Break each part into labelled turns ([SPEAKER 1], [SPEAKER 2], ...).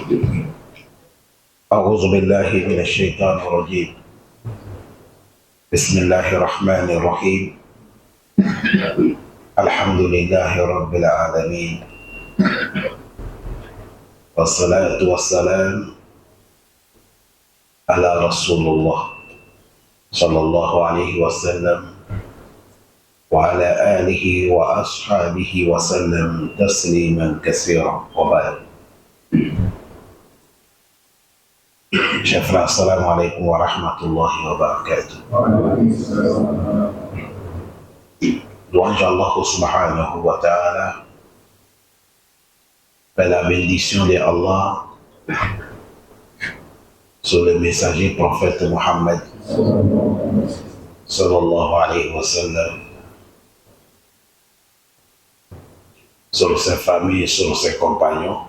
[SPEAKER 1] أعوذ بالله من الشيطان الرجيم. بسم الله الرحمن الرحيم. الحمد لله رب العالمين، والصلاة والسلام على رسول الله صلى الله عليه وسلم وعلى آله وأصحابه وسلم تسليما كثيرا، وبعد. Chers frères, assalamu alaikum wa rahmatullahi wa barakatuh. Louange Allah subhanahu wa ta'ala, par la bénédiction de Allah sur le messager prophète Muhammad sallallahu alayhi wa sallam, sur ses familles, sur ses compagnons.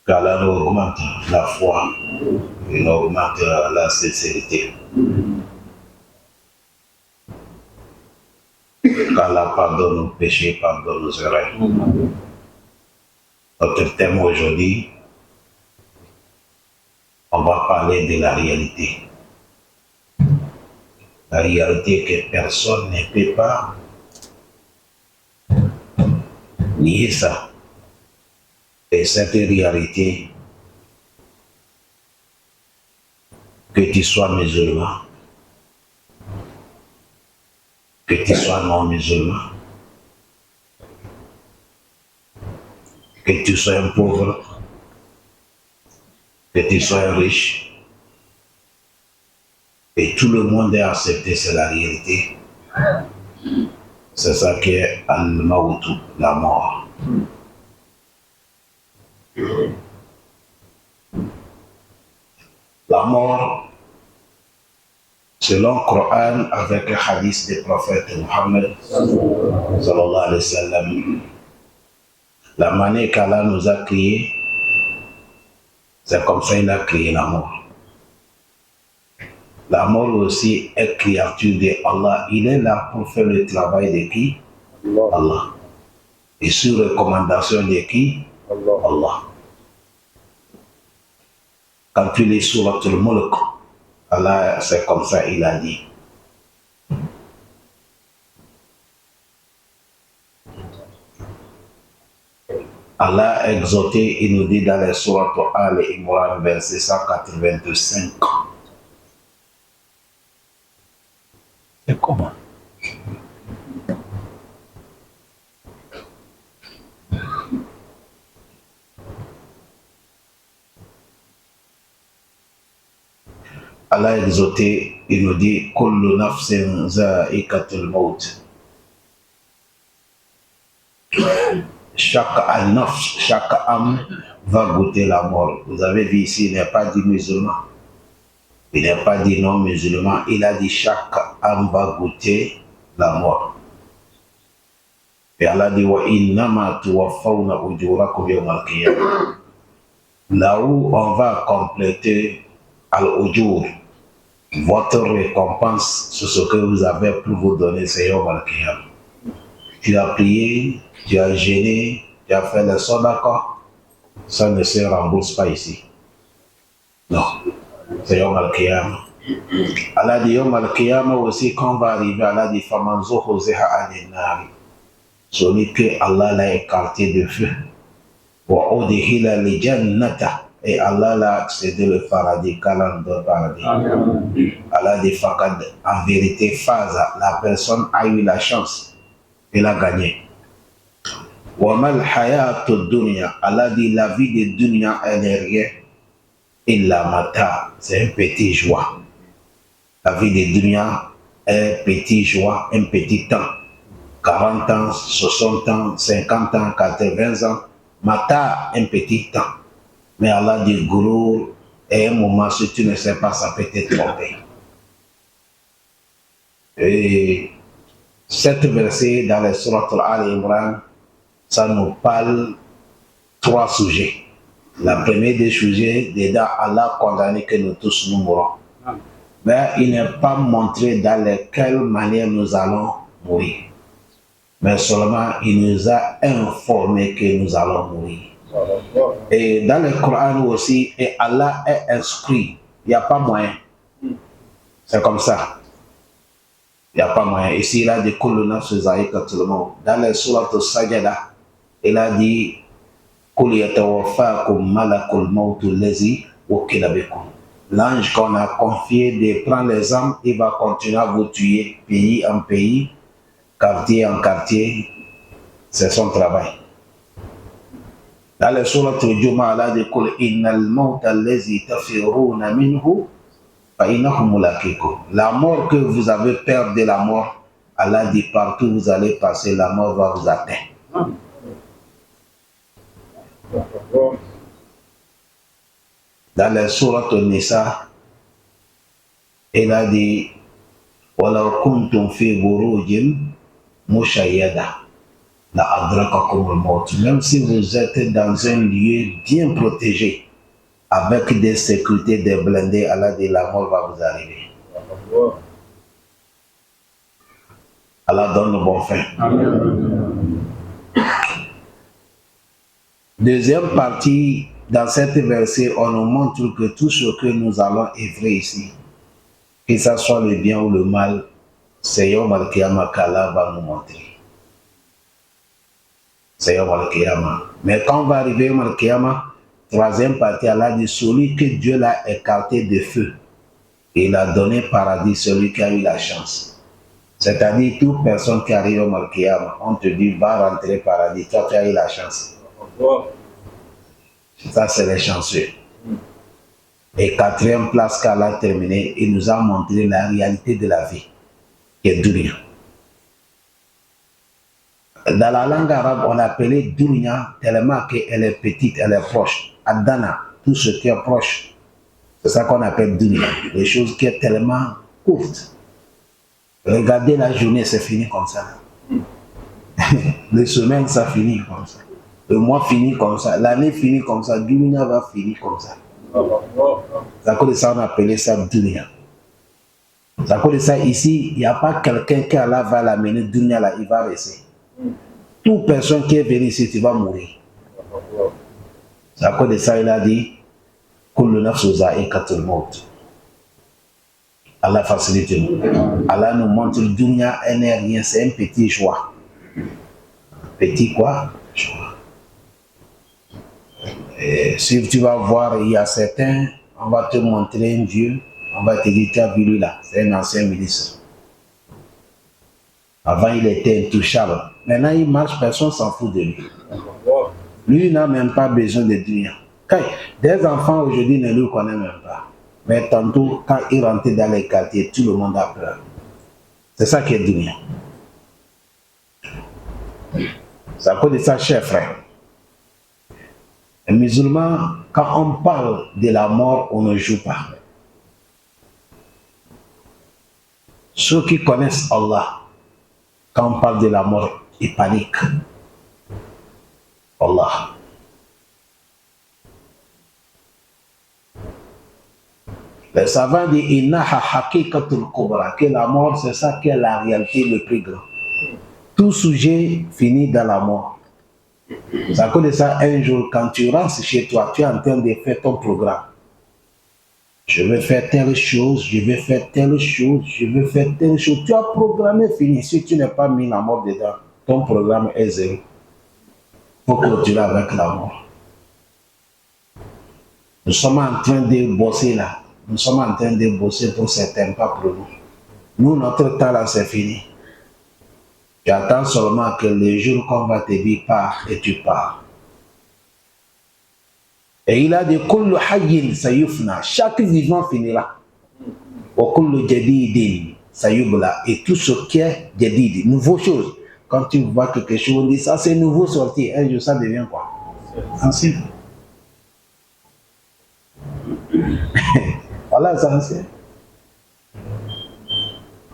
[SPEAKER 1] Qu'Allah nous augmente la foi et nous augmente la sincérité. Qu'Allah pardonne nos péchés, pardonne nos erreurs. Notre thème aujourd'hui, on va parler de la réalité. La réalité que personne ne peut pas nier ça. Et cette réalité, que tu sois musulman, que tu sois non musulman, que tu sois un pauvre, que tu sois un riche, et tout le monde est accepté, c'est la réalité. C'est ça qui est al-mawtu, la mort. La mort, selon le Coran, avec le hadith du prophète Muhammad sallallahu alayhi wa sallam, la manière qu'Allah nous a créés, c'est comme ça qu'il a créé la mort. La mort aussi est créature de Allah. Il est là pour faire le travail de qui? Allah. Et sur recommandation de qui? Allah. Quand tu lis Surat al-Mulk, Allah, c'est comme ça, il a dit. Allah a exhorté, il nous dit dans les Surat Al-Imran, verset 185. C'est comment? Allah a exhorté, il nous dit Kullu nafsin za'iqatul maut. Chaque âme va goûter la mort. Vous avez vu ici, il n'est pas dit musulman. Il n'est pas dit non musulman. Il a dit chaque âme va goûter la mort. Et Allah dit wa innama tuwaffawna ujurakum yawmal qiyamah. Là où on va compléter al-ujur, votre récompense sur ce que vous avez pour vous donner, c'est Yawm al-Qiyam. Tu as prié, tu as gêné, tu as fait le sadaqa, ça ne se rembourse pas ici. Non, c'est Yawm al-Qiyam. Allah dit Yawm al-Qiyam aussi, quand on va arriver, Allah dit Faman zuhziha anin nar. Celui que Allah l'a écarté de feu. Wa udkhila li jannata. Et Allah l'a accédé le paradis, calendrier paradis. Allah dit Fakad, en vérité, Faza, la personne a eu la chance, elle a gagné. Wamal hayatud dunya, Allah dit la vie de dunya, elle n'est rien. Illa mata, c'est un petit joie. La vie de dunya est un petit joie, un petit temps. 40 ans, 60 ans, 50 ans, 80 ans, mata, un petit temps. Mais Allah dit Guru, et un moment, si tu ne sais pas, ça peut te tromper. Et cette verset dans les Surat Al-Imran, ça nous parle 3 sujets. La première des sujets, dedans, Allah condamné que nous tous nous mourrons. Mais il n'est pas montré dans quelle manière nous allons mourir. mais seulement il nous a informé que nous allons mourir. Et dans le Coran aussi, et Allah est inscrit, il n'y a pas moyen. C'est comme ça. Il n'y a pas moyen. Ici, il a dit Kuluna Suzaï Katulmo. Dans le Surat Sajada, il a dit Kul yatawafakum malakul mautu lezi wakila bikum. L'ange qu'on a confié de prendre les âmes, il va continuer à vous tuer, pays en pays, quartier en quartier. C'est son travail. Dans le Surat Juma, Allah dit Kul innal mauta lezi tafiruna minhu. La mort que vous avez peur de la mort, Allah dit partout où vous allez passer, la mort va vous atteindre. Dans la sourate Nisa, il a dit وَلَوْ كُنْتُمْ فِي بُرُوجٍ مُشَيَّدَةٍ لَأَدْرَكَكُمُ الْمَوْتُ. Même si vous êtes dans un lieu bien protégé, avec des sécurités, des blindés, Allah dit la mort va vous arriver. Allah donne le bon fin. Deuxième partie, dans cette verset, on nous montre que tout ce que nous allons œuvrer ici, que ce soit le bien ou le mal, c'est Yom Al-Qiyamah qu'Allah va nous montrer. C'est Yom Al-Qiyamah. Mais quand on va arriver Yom Al-Qiyamah, troisième partie, Allah dit celui que Dieu l'a écarté de feu. Il a donné paradis celui qui a eu la chance. C'est-à-dire, toute personne qui arrive au Al-Qiyamah, on te dit, va rentrer au paradis, toi tu as eu la chance. Ça, c'est les chanceux. Et quatrième place qu'Allah a terminé, il nous a montré la réalité de la vie, qui est dunya. Dans la langue arabe, on appelait dunya tellement qu'elle est petite, elle est proche. Adana, tout ce qui est proche. C'est ça qu'on appelle dunya. Les choses qui sont tellement courtes. Regardez la journée, c'est fini comme ça. Les semaines, ça finit comme ça. Le mois finit comme ça. L'année finit comme ça. Dunya va finir comme ça. C'est à cause de ça qu'on appelait ça dunya. C'est à cause de ça, ici, il n'y a pas quelqu'un qui Allah va l'amener dunya là, il va rester. Toute personne qui est venue ici, tu vas mourir. C'est à cause de ça, il a dit Kullu nafsin za'iqatul maut. Allah facilite nous. Allah nous montre le dunya, elle n'est rien, c'est un petit joie. Petit quoi? Joie. Et si tu vas voir, il y a certains, on va te montrer un vieux, on va te dire, tu as vu lui là, c'est un ancien ministre. Avant, il était intouchable. Maintenant, il marche, personne ne s'en fout de lui. Lui n'a même pas besoin de dunya. Des enfants aujourd'hui ne le connaissent même pas. Mais tantôt, quand il rentrait dans les quartiers, tout le monde a peur. C'est ça qui est dunya. C'est à cause de ça, chers frères. Les musulmans, quand on parle de la mort, on ne joue pas. Ceux qui connaissent Allah, quand on parle de la mort, ils paniquent. Allah. Les savants disent Innaha haqiqatul kubra, que la mort, c'est ça qui est la réalité le plus grand. Tout sujet finit dans la mort. C'est à cause de ça, un jour, quand tu rentres chez toi, tu es en train de faire ton programme. Je vais faire telle chose, je vais faire telle chose, je vais faire telle chose. Tu as programmé fini. Si tu n'as pas mis la mort dedans, ton programme est zéro. Il faut continuer avec la mort. Nous sommes en train de bosser là. Nous sommes en train de bosser pour certains, pas pour nous. Nous, notre temps là, c'est fini. Tu attends seulement que le jour qu'on va te dire pars et tu pars. Et il a dit kullu hayyin sayufna, chaque vivant finira. Wa kullu jadidin sayubla, et tout ce qui est jadid, nouveau chose. Quand tu vois quelque chose, on dit ça c'est nouveau sorti. Un jour ça devient quoi? Ancien. Voilà, c'est ancien.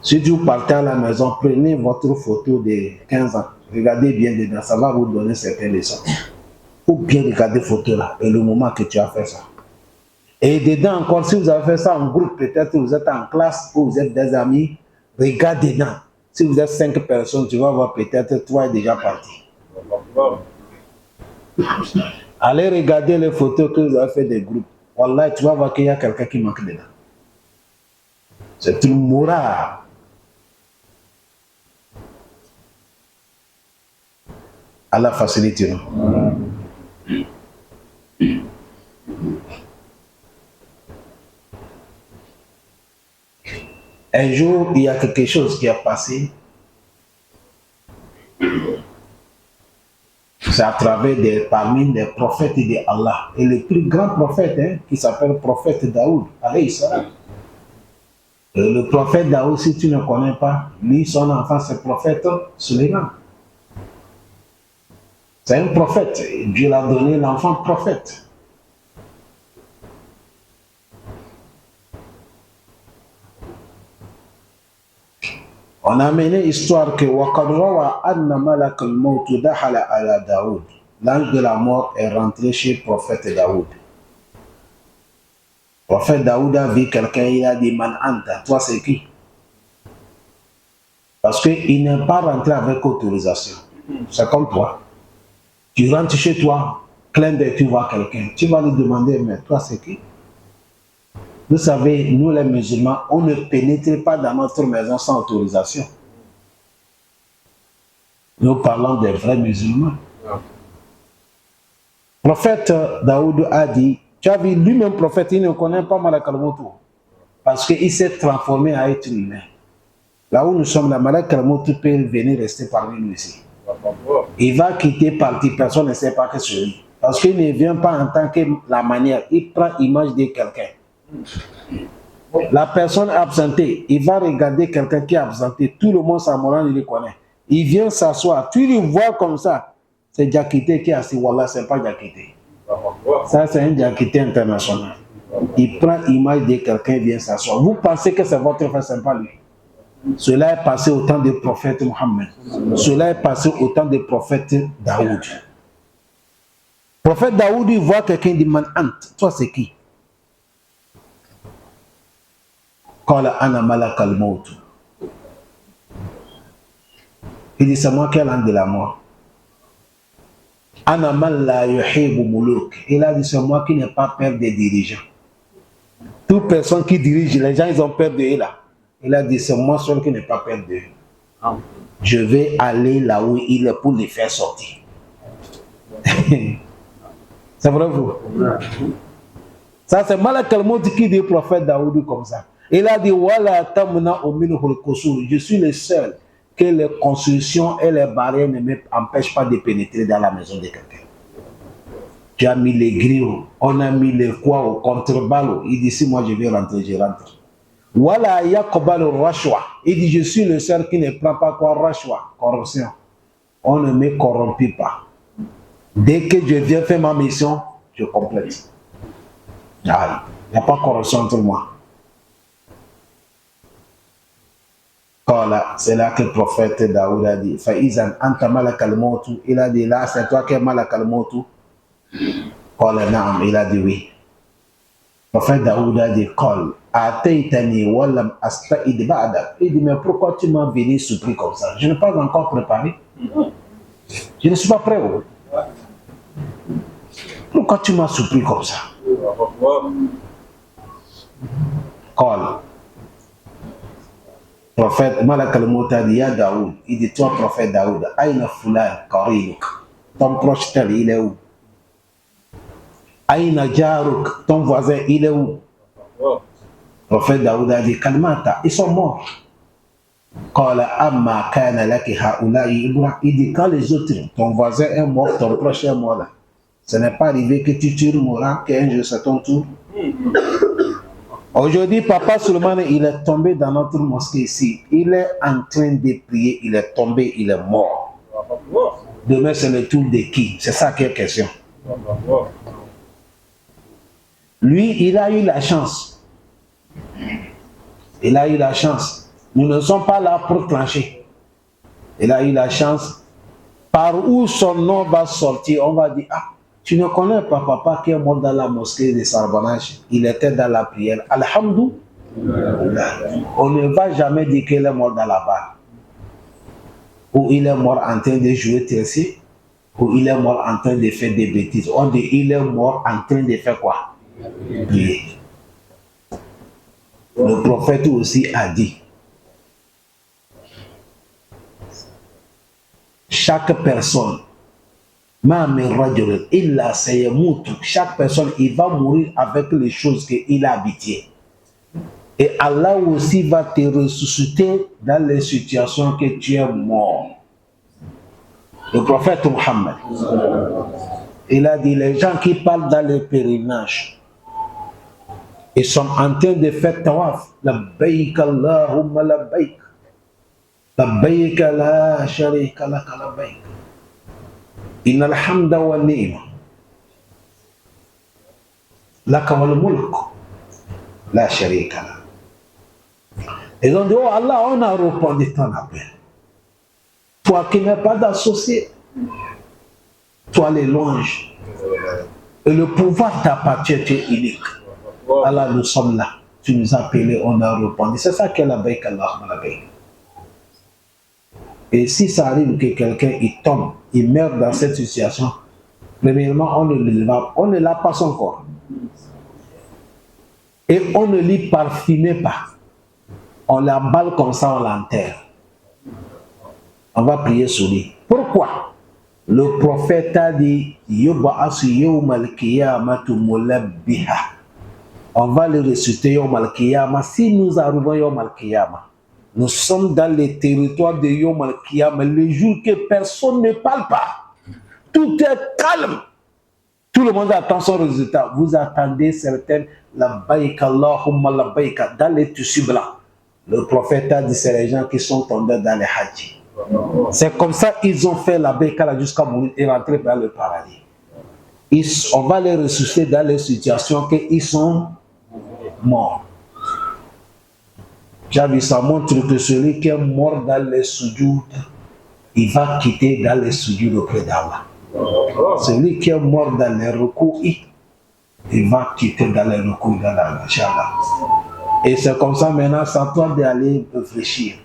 [SPEAKER 1] Si vous partez à la maison, prenez votre photo de 15 ans. Regardez bien dedans, ça va vous donner certaines leçons. Il faut bien regarder la photo là et le moment que tu as fait ça. Et dedans encore, si vous avez fait ça en groupe, peut-être que vous êtes en classe ou vous êtes des amis, regardez dedans. Si vous êtes 5 personnes, tu vas voir peut-être 3 déjà partis. Allez regarder les photos que vous avez fait des groupes. Wallah, tu vas voir qu'il y a quelqu'un qui manque dedans. C'est une morale. Allah facilite nous. Un jour, il y a quelque chose qui a passé. C'est à travers parmi les prophètes de Allah. Et le plus grand prophète, qui s'appelle prophète Daoud, alayhi salam. Le prophète Daoud, si tu ne connais pas, lui, son enfant, c'est le prophète Suleiman. C'est un prophète. Dieu l'a donné l'enfant prophète. On a mené histoire que l'ange de la mort est rentré chez le prophète Daoud. Le prophète Daoud a vu quelqu'un, il a dit Man anta, toi c'est qui? Parce qu'il n'est pas rentré avec autorisation. C'est comme toi. Tu rentres chez toi, clin d'œil, tu vois quelqu'un. Tu vas lui demander, mais toi c'est qui? Vous savez, nous les musulmans, on ne pénètre pas dans notre maison sans autorisation. Nous parlons des vrais musulmans. Le prophète Daoud a dit, tu as vu, lui-même prophète, il ne connaît pas Malak al-Mautu. Parce qu'il s'est transformé à être humain. Là où nous sommes, la Malak al-Mautu peut venir rester parmi nous ici. Il va quitter partie, personne ne sait pas que c'est lui. Parce qu'il ne vient pas en tant que la manière, il prend l'image de quelqu'un. La personne absentée, il va regarder quelqu'un qui est absenté, tout le monde s'amourant, il le connaît. Il vient s'asseoir, tu le vois comme ça, c'est Diakité qui est assis, voilà, c'est pas Diakité. Ça, c'est un Diakité international. Il prend l'image de quelqu'un, il vient s'asseoir. Vous pensez que c'est votre frère, c'est pas lui. Cela est passé au temps du prophète Mohammed. Cela est passé au temps du prophète Daoud. Le prophète Daoud, il voit quelqu'un, il dit, Man ant, toi c'est qui? Qala ana malak al-maut. Il dit, c'est moi qui ai l'ange de la mort. Ana man la yuhibu muluk. Il a dit, c'est moi qui n'ai pas peur des dirigeants. Toute personne qui dirige, les gens, ils ont peur de eux là. Il a dit, c'est moi seul qui n'ai pas peur d'eux. Je vais aller là où il est pour les faire sortir. C'est vrai, vous? Ça, c'est Malak al-Maut qui dit au prophète Daoud comme ça. Il a dit, Wala tamna ominul kosur. Je suis le seul que les constructions et les barrières ne m'empêchent pas de pénétrer dans la maison de quelqu'un. Tu as mis les grilles, on a mis les quoi au contrebas. Il dit, si moi je vais rentrer, je rentre. Wala yakobal rachwa. Il dit, je suis le seul qui ne prend pas quoi rachwa, corruption. On ne me corrompt pas. Dès que je viens faire ma mission, je complète. Il n'y a pas de corruption entre moi. C'est là que le prophète Daoud a dit, Faizan anta malak al-mautu. Il a dit, là, c'est toi qui es malak al-mautu. Il a dit oui. Le prophète Daoud a dit, Ataytani walam asta'id ba'dak. Il dit, mais pourquoi tu m'as venu surpris comme ça? Je n'ai pas encore préparé. Je ne suis pas prêt. Pourquoi tu m'as surpris comme ça? Prophète Malak al-Maut a dit, Ya Daoud, il dit, toi prophète Daoud, Aïna Fulan Karinuk, ton proche tel, il est où? Aïna Jaruk, ton voisin, il est où? Prophète Daoud a dit, Kalmata, ils sont morts. Il dit, quand les autres, ton voisin est mort, ton proche est mort là. Ce n'est pas arrivé que tu tues mourant, qu'un jour c'est ton tour. Aujourd'hui, Papa Suleiman, il est tombé dans notre mosquée ici. Il est en train de prier, il est tombé, il est mort. Demain, c'est le tour de qui? C'est ça qui est question. Lui, il a eu la chance. Il a eu la chance. Nous ne sommes pas là pour trancher. Il a eu la chance. Par où son nom va sortir, on va dire, ah, tu ne connais pas papa qui est mort dans la mosquée de Sarbonage. Il était dans la prière. Alhamdoulilah. On ne va jamais dire qu'il est mort dans la barre. ou il est mort en train de jouer tiercé, ou il est mort en train de faire des bêtises. On dit il est mort en train de faire quoi? Prier. Le prophète aussi a dit, chaque personne, chaque personne, il va mourir avec les choses qu'il a habituées. Et Allah aussi va te ressusciter dans les situations que tu es mort. Le prophète Mohammed, il a dit, les gens qui parlent dans le pèlerinage, ils sont en train de faire tawaf. Labbaik Allahumma labbaik. Labbaik la sharika laka labbaik. Inna alhamda wa ni'ma. Laka wal mulk. La sharika laka. Ils ont dit, oh Allah, on a répondu ton appel. Toi qui n'es pas d'associé, toi les louanges. Et le pouvoir t'appartient, tu es unique. Allah, nous sommes là. Tu nous as appelés, on a répondu. C'est ça qu'est la baïk, Allah, la baïk. Et si ça arrive que quelqu'un il tombe, il meurt dans cette situation, premièrement, on ne lave pas son corps. Et on ne l'y parfume pas. On l'emballe comme ça, on l'enterre. On va prier sur lui. Pourquoi? Le prophète a dit, on va le ressusciter Yom al-Qiyamah. Si nous arrivons Yom al-Qiyamah, nous sommes dans les territoires de Yom al-Qiyamah, le jour que personne ne parle pas. Tout est calme. Tout le monde attend son résultat. Vous attendez certaines labbaik Allahumma labbaik dans les tissus blancs. Le prophète a dit, c'est les gens qui sont tombés dans les hajj. C'est comme ça qu'ils ont fait la baïka jusqu'à mourir et rentrer dans le paradis. On va les ressusciter dans les situations qu'ils sont morts. J'ai ça montre que celui qui est mort dans les soujoud, il va quitter dans les soujoud auprès d'Allah. Celui qui est mort dans les recours, il va quitter dans les recours d'Allah. Et c'est comme ça maintenant, c'est à toi d'aller réfléchir.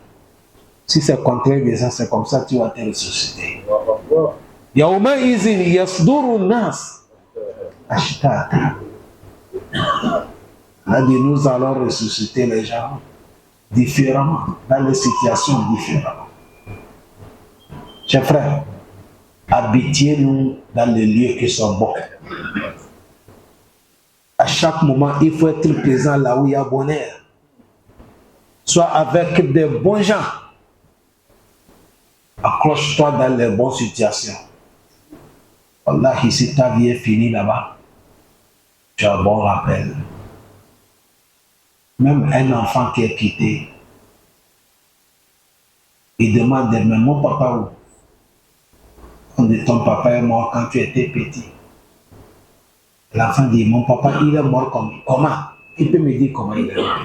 [SPEAKER 1] Si c'est contraire de ça, c'est comme ça que tu vas te ressusciter. Yaouma izin yasduru nas ashtata. Là, nous allons ressusciter les gens différemment, dans les situations différentes. Chers frères, habitiez-nous dans les lieux qui sont bons. À chaque moment, il faut être présent là où il y a bonheur. Soit avec des bons gens. Accroche-toi dans les bonnes situations. Wallahi, si ta vie est finie là-bas, tu as un bon rappel. Même un enfant qui est quitté, il demande, mais mon papa où? On dit, ton papa est mort quand tu étais petit. L'enfant dit, mon papa, il est mort comment? Il peut me dire comment il est mort.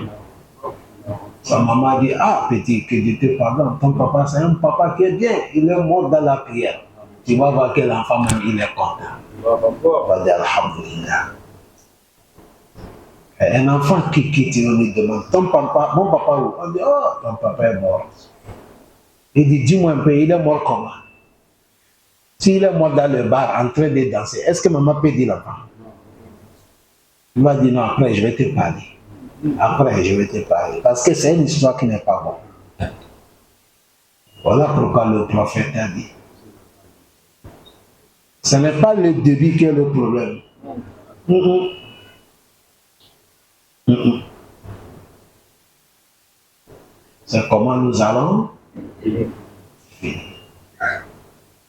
[SPEAKER 1] Sa maman dit, ah petit, que Dieu te pardonne, ton papa c'est un papa qui est bien, il est mort dans la prière. Tu vas voir que l'enfant même, il est content. On va dire, alhamdulillah. Un enfant qui quitte, on lui demande, ton papa, mon papa où? On dit, oh, ton papa est mort. Il dit, dis-moi un peu, il est mort comment? S'il est mort dans le bar en train de danser, est-ce que maman peut dire l'enfant? Il va dire, non, après je vais te parler. Après, je vais te parler. Parce que c'est une histoire qui n'est pas bonne. Voilà pourquoi le prophète a dit. Ce n'est pas le début qui est le problème. C'est comment nous allons finir.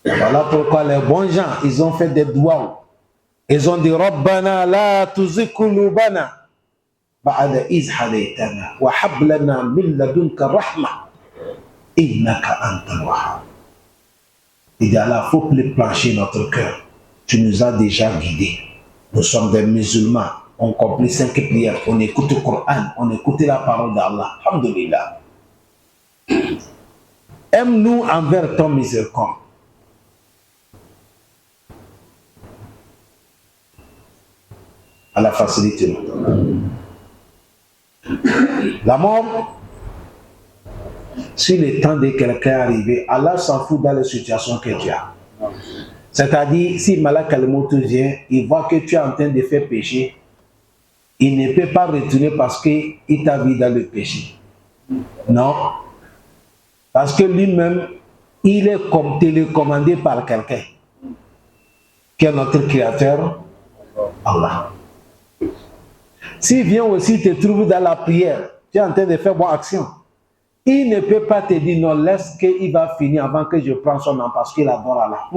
[SPEAKER 1] Voilà pourquoi les bons gens, ils ont fait des doigts. Ils ont dit, Rabbana la tuzigh qulubana. بعد إذ هديتنا وهب لنا من لدنك رحمة إنك أنت الوهاب. Il dit Allah, il faut plus plancher notre cœur. Tu nous as déjà guidés. Nous sommes des musulmans. On complit 5 prières. On écoute le Coran. On écoute la parole d'Allah. Alhamdulillah. Aime-nous envers ton miséricorde. Allah facilite nous. La mort, si le temps de quelqu'un est arrivé, Allah s'en fout dans les situations que tu as. C'est-à-dire, si Malak al-Maut vient, il voit que tu es en train de faire péché, il ne peut pas retourner parce qu'il t'a vu dans le péché. Non. Parce que lui-même, il est comme télécommandé par quelqu'un, qui est notre créateur, Allah. S'il vient aussi te trouver dans la prière, tu es en train de faire bonne action, il ne peut pas te dire non, laisse qu'il va finir avant que je prenne son nom parce qu'il adore Allah.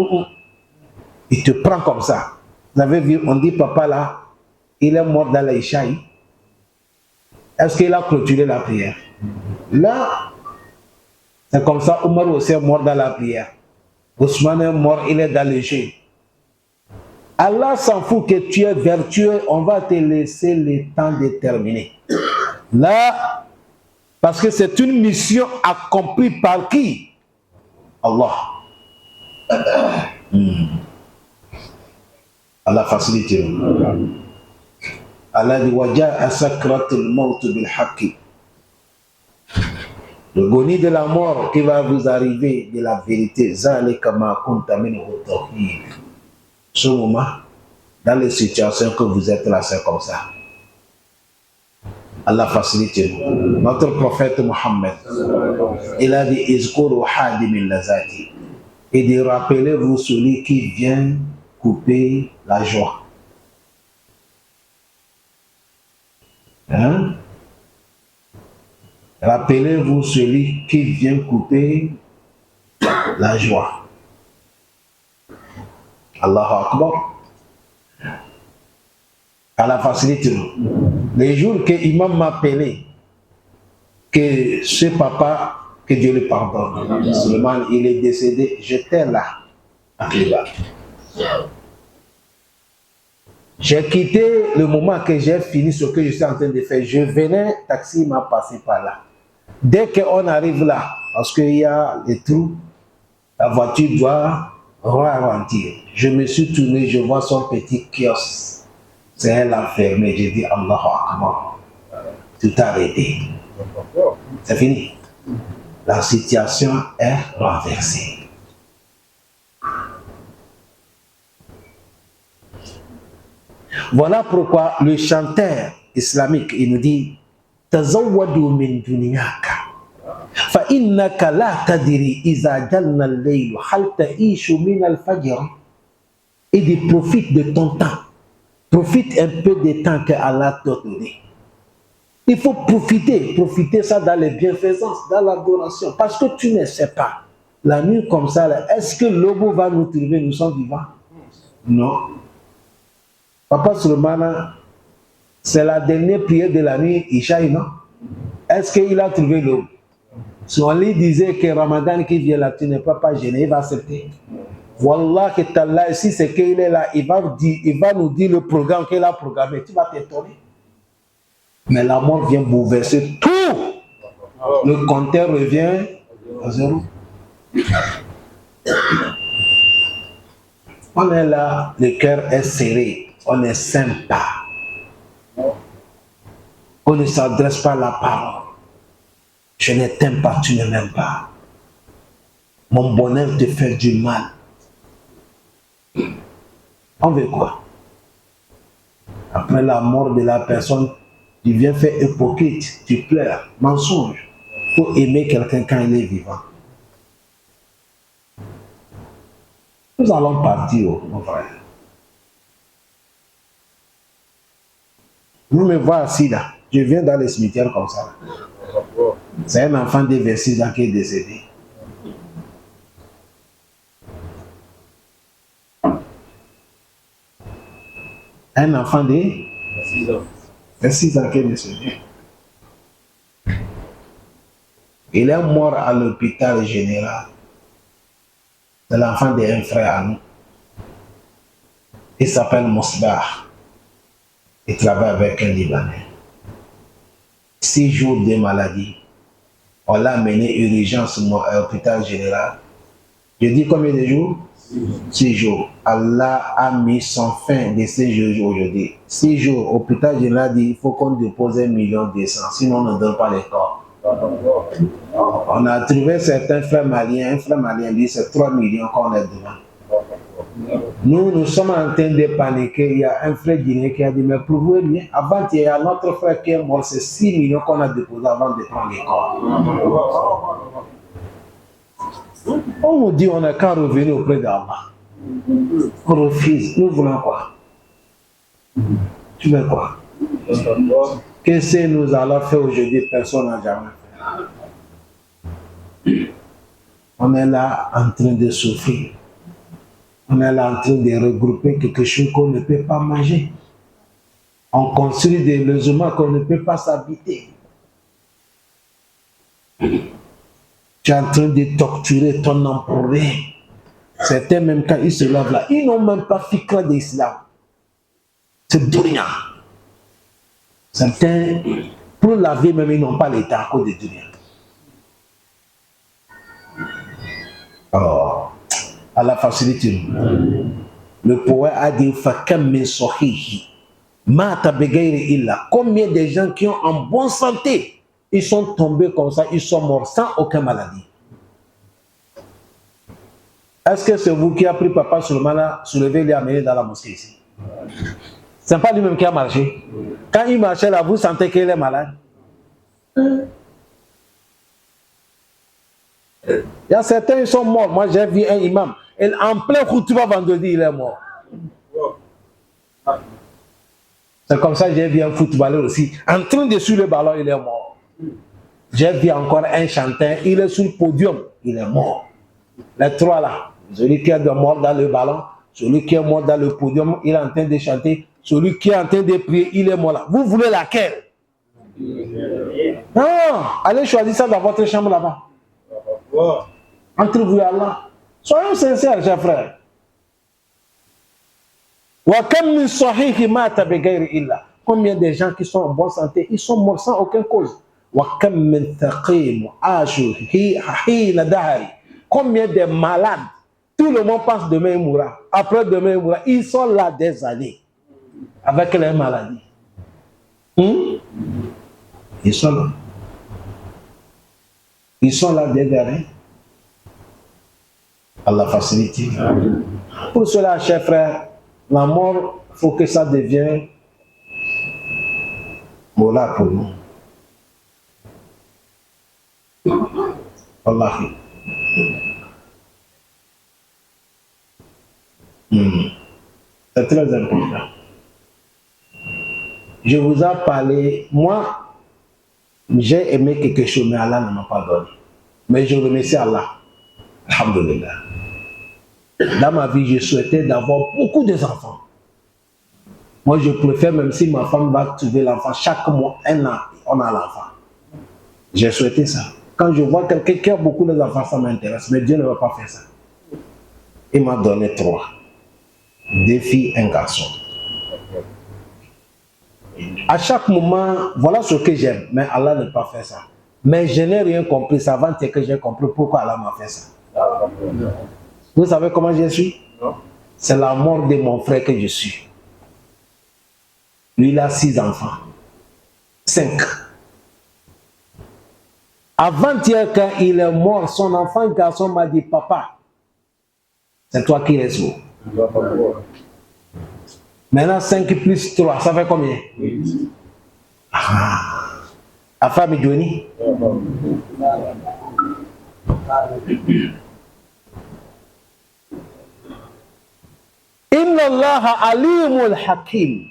[SPEAKER 1] Il te prend comme ça. Vous avez vu, on dit papa là, il est mort dans l'Aïchaï. Est-ce qu'il a clôturé la prière? Là, c'est comme ça, Omar aussi est mort dans la prière. Ousmane est mort, il est dans le jeu. Allah s'en fout que tu es vertueux, on va te laisser le temps de terminer. Là, parce que c'est une mission accomplie par qui? Allah. Allah facilite. Allah dit waja'a sakratul maut bil haqqi. Le goni de la mort qui va vous arriver de la vérité. Zalika ma kunta minhu tawhid. Ce moment, dans les situations que vous êtes là, c'est comme ça. Allah facilite. Notre prophète Mohammed, il a dit izkuru hadim lazati. Et de rappelez-vous celui qui vient couper la joie. Hein? Rappelez-vous celui qui vient couper la joie. Allahu Akbar. Allah facilite. Les jours que l'imam m'a appelé, que ce papa, que Dieu le pardonne, Suleiman, il est décédé, j'étais là, à Cléba. J'ai quitté le moment que j'ai fini ce que je suis en train de faire. Je venais, taxi m'a passé par là. Dès qu'on arrive là, parce qu'il y a des trous, la voiture doit ralentir. Je me suis tourné, je vois son petit kiosque. C'est elle a fermé. J'ai dit Allahu Akbar. Tout a arrêté. C'est fini. La situation est renversée. Voilà pourquoi le chanteur islamique, il nous dit Tazawwadu min dunyaka fa innaka la tadri iza janna al-layl hal ta'ishu min al-fajr. Et dit profite de ton temps. Profite un peu du temps que Allah t'a donné. Il faut profiter ça dans les bienfaisances, dans l'adoration, parce que tu ne sais pas. La nuit comme ça, est-ce que l'aube va nous trouver, nous sommes vivants? Non. Papa Suleiman, c'est la dernière prière de la nuit, Ishaï, non? Est-ce qu'il a trouvé l'aube? Si on lui disait que Ramadan qui vient là, tu n'es pas gêné, il va accepter. Wallah que t'Allah, si c'est qu'il est là, il va nous dire le programme qu'il a programmé, tu vas t'étonner. Mais la mort vient bouleverser tout. Le compteur revient à zéro. On est là, le cœur est serré, on est sympa. On ne s'adresse pas à la parole. Je ne t'aime pas, tu ne m'aimes pas. Mon bonheur te fait du mal. On veut quoi? Après la mort de la personne, tu viens faire hypocrite, tu pleures, mensonge. Il faut aimer quelqu'un quand il est vivant. Nous allons partir, mon frère. Vous me voyez assis là. Je viens dans les cimetières comme ça. C'est un enfant de 26 ans qui est décédé. Un enfant de 26 ans qui est décédé. Il est mort à l'hôpital général. C'est l'enfant d'un frère à nous. Il s'appelle Mosbah. Il travaille avec un Libanais. 6 jours de maladie. On l'a mené urgence à l'hôpital général. Je dis combien de jours? 6 jours. Allah a mis son fin de ces jours aujourd'hui. 6 jours. L'hôpital général dit il faut qu'on dépose 1 200 000, sinon on ne donne pas les corps. On a trouvé certains frères maliens. Un frère malien dit c'est 3 millions qu'on est devant. Nous sommes en train de paniquer. Il y a un frère guinéen qui a dit mais prouvez bien. Avant, il y a notre frère qui est mort. C'est 6 millions qu'on a déposé avant de prendre les corps. On nous dit on n'a qu'à revenir auprès d'Allah. On refuse. Nous voulons quoi? Tu veux quoi? Qu'est-ce que nous allons faire aujourd'hui? Personne n'a jamais fait. On est là en train de souffrir. On est là en train de regrouper quelque chose qu'on ne peut pas manger. On construit des logements qu'on ne peut pas s'habiter. Tu es en train de torturer ton nom pour rien. Certains, même quand ils se lavent là, ils n'ont même pas fikra d'islam. C'est dunya. Certains, pour laver même, ils n'ont pas l'état à cause de dunya. Alors, Allah facilite. Le poète a dit Fakam min sahihi mata bigayri illa. Combien de gens qui ont en bonne santé, ils sont tombés comme ça, ils sont morts sans aucune maladie. Est-ce que c'est vous qui a pris Papa Souleymane, soulevé et l'a amené dans la mosquée ici? Ce n'est pas lui-même qui a marché. Quand il marchait là, vous sentez qu'il est malade? Il y a certains qui sont morts. Moi, j'ai vu un imam. Et en plein khutba vendredi, il est mort. C'est comme ça que j'ai vu un footballeur aussi. En train de suivre le ballon, il est mort. J'ai vu encore un chanteur, il est sur le podium, il est mort. Les trois là. Celui qui est mort dans le ballon, celui qui est mort dans le podium, il est en train de chanter. Celui qui est en train de prier, il est mort là. Vous voulez laquelle? Non, allez choisir ça dans votre chambre là-bas. Entre vous et Allah. Soyons sincères, chers frères. Combien de gens qui sont en bonne santé, ils sont morts sans aucune cause. Combien de malades, tout le monde pense demain il mourra. Après demain il mourra. Ils sont là des années avec les maladies. Ils sont là. Ils sont là des années. Allah facilite. Pour cela, chers frères, la mort, il faut que ça devienne voilà pour nous. Allah. C'est très important. Je vous ai parlé, moi, j'ai aimé quelque chose, mais Allah ne m'a pas donné. Mais je remercie Allah. Alhamdulillah. Dans ma vie, je souhaitais d'avoir beaucoup d'enfants. Moi, je préfère, même si ma femme va trouver l'enfant, chaque mois, un an, on a l'enfant. J'ai souhaité ça. Quand je vois quelqu'un qui a beaucoup d'enfants, ça m'intéresse. Mais Dieu ne va pas faire ça. Il m'a donné 3. 2 filles, 1 garçon. À chaque moment, voilà ce que j'aime. Mais Allah ne peut pas faire ça. Mais je n'ai rien compris. C'est avant que j'ai compris pourquoi Allah m'a fait ça. Vous savez comment je suis? C'est la mort de mon frère que je suis. Lui, il a 6 enfants. 5. Avant-hier, quand il est mort, son enfant garçon m'a dit, papa, c'est toi qui es sourd. Maintenant, 5 plus 3, ça fait combien? A femme Johnny. Inna Allah alimul hakim.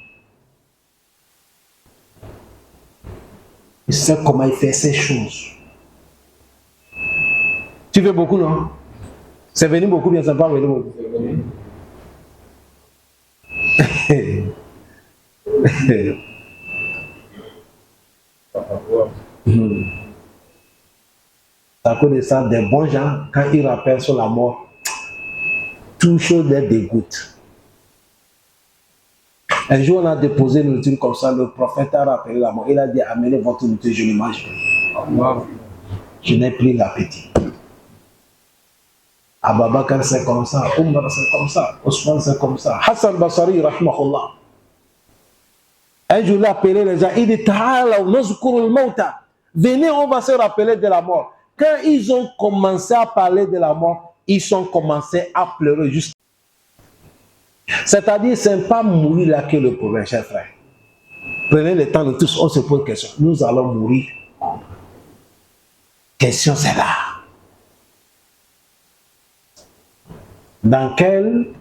[SPEAKER 1] Il sait comment il fait ces choses. Tu veux beaucoup, non? C'est venu beaucoup, bien, ça pas venu beaucoup. À cause de ça, des bons gens, quand ils rappellent sur la mort, tout chose les dégoûte. Un jour, on a déposé une nourriture comme ça, le prophète a rappelé la mort. Il a dit, amenez votre nourriture, je ne mange pas. Je n'ai plus l'appétit. Abou Bakr c'est comme ça, Omar c'est comme ça, Ousmane c'est comme ça, Hassan Basri, rahmahullah. Un jour, il a appelé les gens, il dit, Ta'ala, nazkuru al-mauta. Venez, on va se rappeler de la mort.
[SPEAKER 2] Quand ils ont commencé à parler de la mort, ils ont commencé à pleurer juste. C'est-à-dire, ce n'est pas mourir là que le problème, chers frères. Prenez le temps de tous, on se pose une question. Nous allons mourir. Question, c'est là. Dans quelles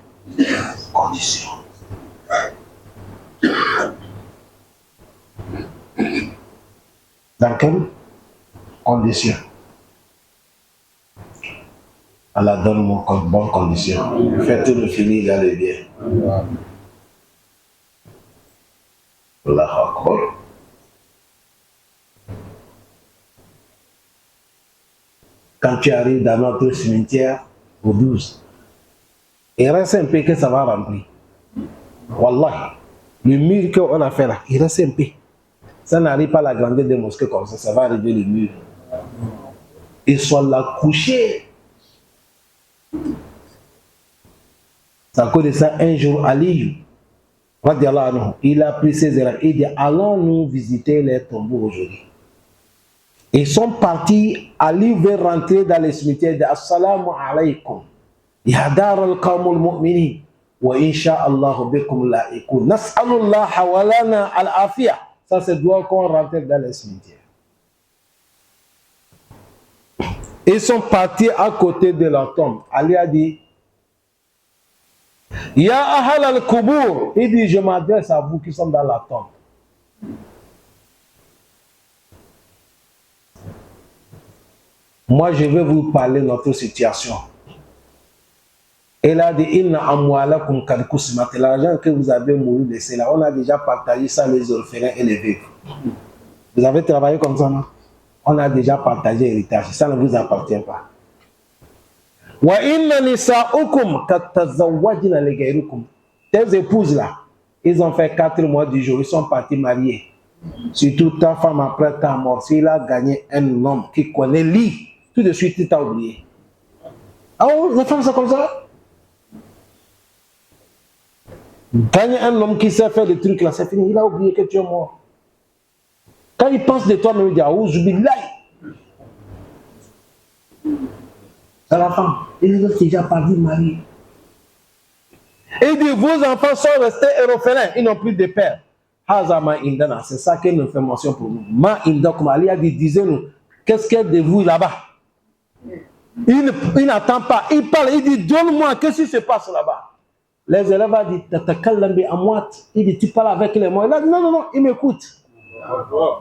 [SPEAKER 2] conditions? Dans quelles conditions? Allah donne-moi une bonne condition. Faites tout le finir dans le bien. Allahu Akbar. Quand tu arrives dans notre cimetière, au 12, il reste un peu que ça va remplir. Wallah, le mur qu'on a fait là, il reste un peu. Ça n'arrive pas à la grandeur des mosquées comme ça va arriver le mur. Ils sont là couchés. C'est à cause de ça, un jour, Ali, il a pris ses élèves et dit, allons-nous visiter les tombeaux aujourd'hui. Ils sont partis, Ali veut rentrer dans le cimetière et dit, assalamu alaykum, ya dar al-qawm al-mu'minin, wa insha'Allah bikum la'ikun, nas'alullah wa lana al-afiyah. Ça, c'est doit qu'on rentre dans le cimetière. Ils sont partis à côté de la tombe. Ali a dit, Ya ahal al-kubur, il dit, je m'adresse à vous qui sont dans la tombe. Moi, je vais vous parler de notre situation. Elle a dit, inna amwalakum kad kusimat. L'argent que vous avez mouru laissé là, on a déjà partagé ça les orphelins et les veuves. Vous avez travaillé comme ça, non? On a déjà partagé l'héritage. Ça ne vous appartient pas. Wa inna nisa'ukum kad tazawwajna li ghayrikum. Tes épouses là, ils ont fait 4 mois du jour, ils sont partis mariés. Surtout ta femme après ta mort, s'il a gagné un homme qui connaît lui, tout de suite il t'a oublié. Ah oh, les femmes c'est comme ça. Gagner un homme qui sait faire des trucs là, c'est fini, il a oublié que tu es mort. Quand il pense de toi, même il dit, ah, ouzubillah. C'est la femme, il est déjà parti marié. Et il dit, vos enfants sont restés orphelins, ils n'ont plus de père. Hazama indana, c'est ça qu'elle nous fait mention pour nous. Ma indakum, Ali a dit, disez-nous, qu'est-ce qu'il y a de vous là-bas? Il n'attend pas, il parle, il dit, donne-moi, qu'est-ce qui se passe là-bas? Les élèves ont dit, tatakallambi amwat. Il dit, tu parles avec les morts. Il a dit, non, non, non, il m'écoute.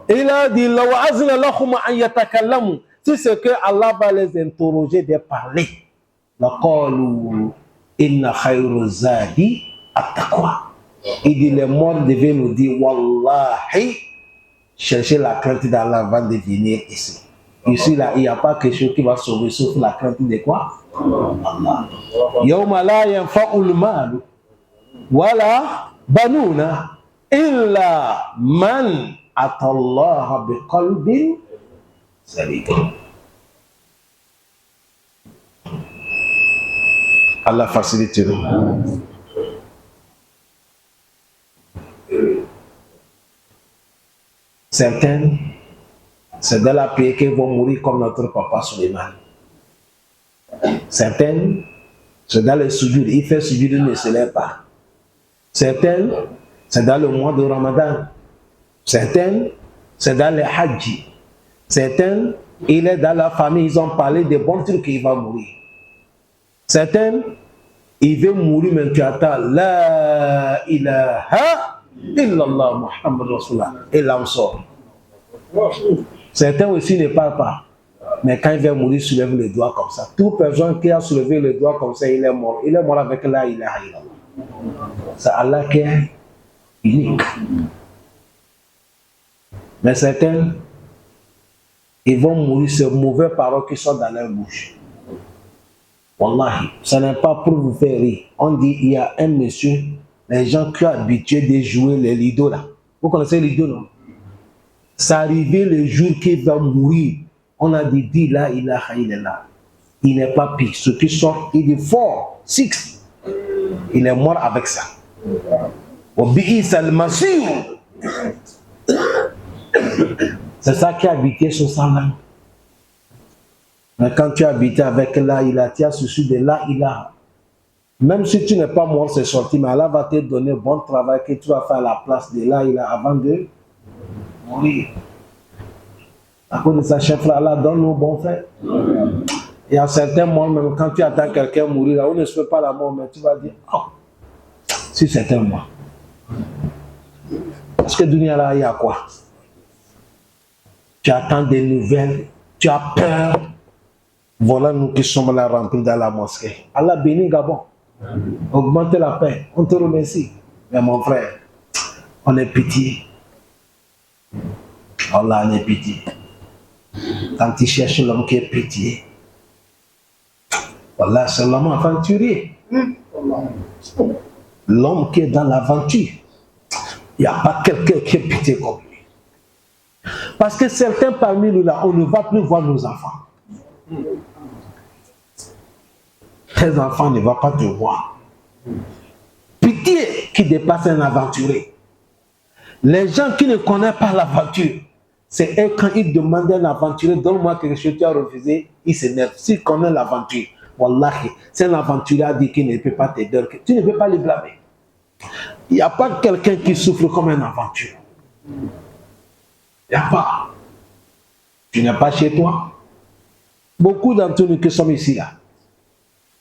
[SPEAKER 2] Il a dit, lawa azna lahum an yatakallamu. Si c'est que Allah va les interroger de parler. Laqalu inna khayru zadi at-taqwa. Il dit, les morts devaient nous dire, wallahi, chercher la crainte d'Allah avant de venir ici. Ici, là, il n'y a pas quelque chose qui va sauver sauf la crainte de quoi? Allah. Yawma la yanfa'ul mal wala banuna illa man atallaha biqalbin salim. Allah facilite nous. Certaines, c'est dans la paix qu'ils vont mourir comme notre papa Suleiman. Certaines, c'est dans le sujoud. Il fait sujoud, il ne se lève pas. Certaines, c'est dans le mois de Ramadan. Certaines, c'est dans le Hajj. Certaines, il est dans la famille. Ils ont parlé des bons trucs qu'il va mourir. Certaines, il veut mourir, mais tu attends. La ilaha illallah Muhammad Rasulullah. Et là, on sort. Certains aussi ne parlent pas. Mais quand il va mourir, soulève le doigt comme ça. Toute personne qui a soulevé le doigt comme ça, il est mort. Il est mort avec la ilaha illallah. C'est Allah qui est unique. Mais certains, ils vont mourir sur mauvaises paroles qui sont dans leur bouche. Wallahi, ce n'est pas pour vous faire rire. On dit, il y a un monsieur, les gens qui sont habitués de jouer les lidos là. Vous connaissez les lidos, non? C'est arrivé le jour qu'il va mourir. On a dit, dis là, ilaha illallah. Il n'est pas pire. Ce qui sort, il dit 4, 6. Il est mort avec ça. C'est ça qui a habité sur sa langue. Mais quand tu as habité avec la ilaha, tu as souci de la ilaha. Même si tu n'es pas mort, c'est sorti, mais Allah va te donner un bon travail que tu vas faire à la place de la ilaha avant de mourir. À cause de ça, chef, Allah donne nos bons frères. Il y a certains moments, même quand tu attends quelqu'un mourir, là, on ne se fait pas la mort, mais tu vas dire, oh, si c'était moi. Parce que dunia là, il y a quoi? Tu attends des nouvelles, tu as peur. Voilà nous qui sommes là remplis dans la mosquée. Allah bénit Gabon. Augmente la paix. On te remercie. Mais mon frère, on est pitié. Allah, on est pitié. Quand tu cherches l'homme qui est pitié, voilà, c'est l'homme aventurier. L'homme qui est dans l'aventure. Il n'y a pas quelqu'un qui est pitié comme lui. Parce que certains parmi nous là, on ne va plus voir nos enfants. Tes enfants ne vont pas te voir. Pitié qui dépasse un aventurier. Les gens qui ne connaissent pas l'aventure, c'est eux quand ils demandent à un aventurier, donne-moi quelque chose que tu as refusé, ils s'énervent. S'ils connaissent l'aventure, wallahi, c'est un aventurier à dire qu'il ne peut pas t'aider, tu ne peux pas les blâmer. Il n'y a pas quelqu'un qui souffre comme un aventure. Il n'y a pas. Tu n'es pas chez toi. Beaucoup d'entre nous qui sommes ici là.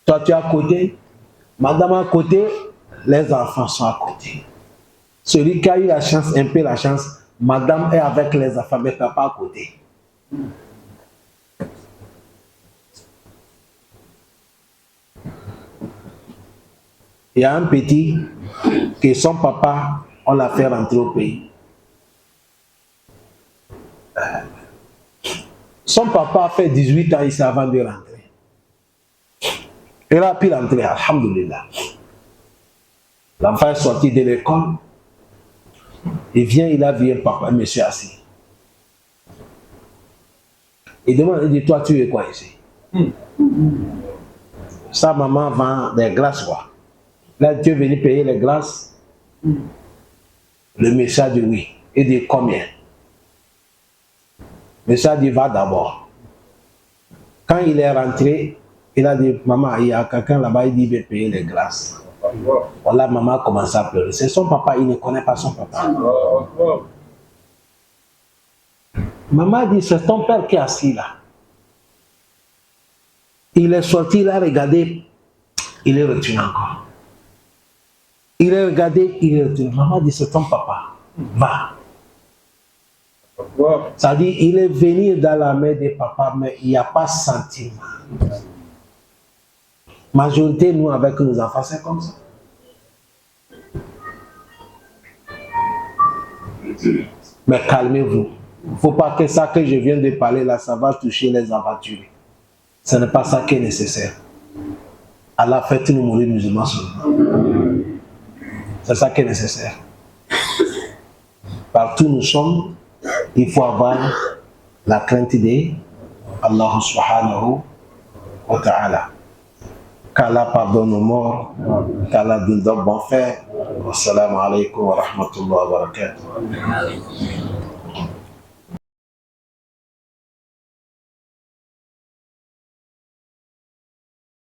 [SPEAKER 2] Toi tu es à côté, madame à côté, les enfants sont à côté. Celui qui a eu la chance, un peu la chance, madame est avec les enfants, mais papa à côté. Il y a un petit que son papa, on l'a fait rentrer au pays. Son papa a fait 18 ans ici avant de rentrer. Il a pu rentrer, alhamdoulilah. L'enfant est sorti de l'école. Il vient, il a vu un papa, un monsieur assis. Il demande, il dit, toi tu es quoi ici? Sa maman vend des glaces, quoi. Là, tu es venu payer les glaces. Le monsieur a dit oui. Il dit combien? Le monsieur a dit va d'abord. Quand il est rentré, il a dit maman, il y a quelqu'un là-bas, il dit il veut payer les glaces. Voilà, maman a commencé à pleurer. C'est son papa, il ne connaît pas son papa. Maman a dit c'est ton père qui est assis là. Il est sorti, il a regardé, il est retourné encore. Il a regardé, il est retourné. Maman a dit c'est ton papa. Va. Ça dit, il est venu dans la main de papa, mais il n'y a pas sentiment. Majorité, nous, avec nos enfants, c'est comme ça. Mais calmez-vous. Il ne faut pas que ça que je viens de parler là, ça va toucher les aventuriers. Ce n'est pas ça qui est nécessaire. Allah fait nous mourir musulmans seulement. C'est ça qui est nécessaire. Partout où nous sommes, il faut avoir la crainte d'Allah subhanahu wa ta'ala. Qu'Allah pardonne nos morts, qu'Allah donne de bons faits. Wassalamu alaikum wa rahmatullahi wa barakatuh.